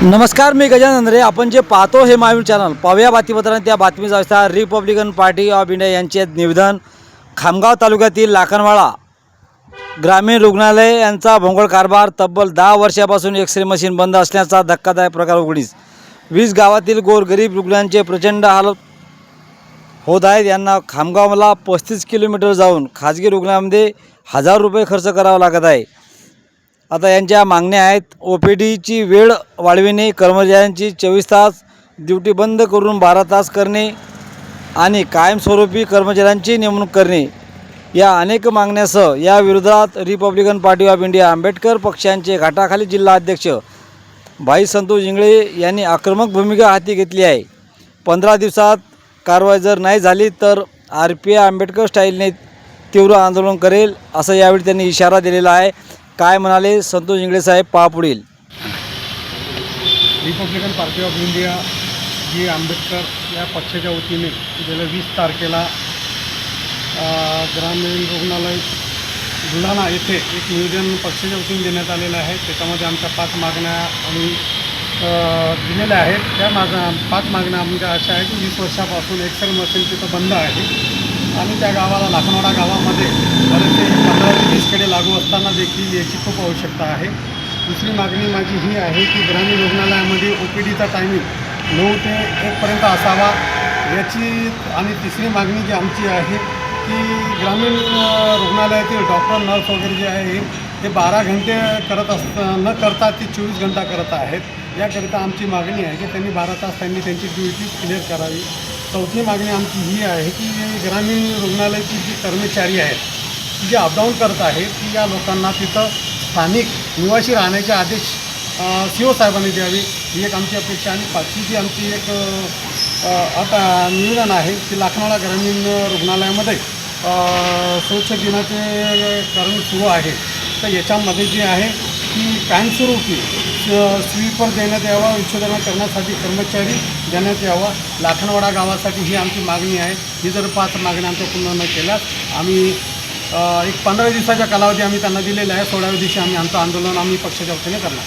नमस्कार, मी गजानन रे. आपण जे पाहतो हे महावीर चॅनल. पाहूया बातमीपत्राने त्या बातमीचा विस्तार. रिपब्लिकन पार्टी ऑफ इंडिया यांचे निवेदन. खामगाव तालुक्यातील लाखनवाडा ग्रामीण रुग्णालय यांचा भोंगळ कारभार. तब्बल 10 वर्षापासून एक्सरे मशीन बंद असल्याचा धक्कादायक प्रकार उघडीस. 20 गावातील गोरगरीब रुग्णांचे प्रचंड हाल होत आहेत. यांना खामगावला 35 किलोमीटर जाऊन खाजगी रुग्णालयामध्ये हजार रुपये खर्च करावा लागत आहे. आता यांच्या मागण्या आहेत: OPDची वेळ वाढविणे, कर्मचाऱ्यांची 24 तास ड्युटी बंद करून 12 तास करणे आणि कायमस्वरूपी कर्मचाऱ्यांची नेमणूक करणे. या अनेक मागण्यासह या विरोधात Republican party of India Ambedkar पक्षांचे घाटाखाली जिल्हा अध्यक्ष भाई संतोष इंगळे यांनी आक्रमक भूमिका हाती घेतली आहे. 15 दिवसात कारवाई जर नाही झाली तर RPI आंबेडकर स्टाईलने तीव्र आंदोलन करेल, असं यावेळी त्यांनी इशारा दिलेला आहे. काय म्हणाले संतोष इंगळे साहेब, पहा पुढील. रिपब्लिकन पार्टी ऑफ इंडिया जी आंबेडकर या पक्षाच्या वतीने गेल्या 20 तारखेला ग्रामीण रुग्णालय बुलढाणा येथे एक निवेदन पक्षाच्या वतीने देण्यात आलेलं आहे. त्याच्यामध्ये आमच्या 5 मागण्या आम्ही दिलेल्या आहेत. त्या 5 मागण्या आमच्या अशा आहेत की 20 वर्षापासून एक्सरे मशीन तिथं बंद आहे आणि त्या गावाला लाखनवाडा गावामध्ये बरेचसे 15-20 खेडे लागू असताना देखील याची खूप आवश्यकता आहे. दुसरी मागणी माझी ही आहे की ग्रामीण रुग्णालयामध्ये OPDचा टायमिंग 9 ते 1 पर्यंत असावा याची. आणि तिसरी मागणी जी आमची आहे की ग्रामीण रुग्णालयातील डॉक्टर नर्स वगैरे जे आहे ते 12 घंटे न करता ते 24 घंटा करत आहेत. याकरिता आमची मागणी आहे की त्यांनी 12 तास त्यांनी त्यांची ड्युटी क्लिअर करावी. चौथी मागणी आमची ही आहे की ग्रामीण रुग्णालयाची जी कर्मचारी आहेत जे अपडाऊन करत आहेत की या लोकांना तिथं स्थानिक निवासी राहण्याचे आदेश CO साहेबांनी द्यावे, ही एक आमची अपेक्षा. आणि 5वी जी आमची एक आता निवेदन आहे की लाखनवाडा ग्रामीण रुग्णालयामध्ये स्वच्छ दिनाचे कारण सुरू आहे. तर याच्यामध्ये जे आहे की कायमस्वरूपी स्वीपर देण्यात यावा, विच्छेदन करण्यासाठी कर्मचारी देण्यात यावा लाखनवाडा गावासाठी, ही आमची मागणी आहे. ही जर 5 मागण्या आमच्या पूर्ण न केल्यास आम्ही एक 15 दिवसाचा कालावधी आम्ही त्यांना दिलेला आहे. 16व्या दिवशी आम्ही आमचं आंदोलन आम्ही पक्षाच्या वतीने करणार.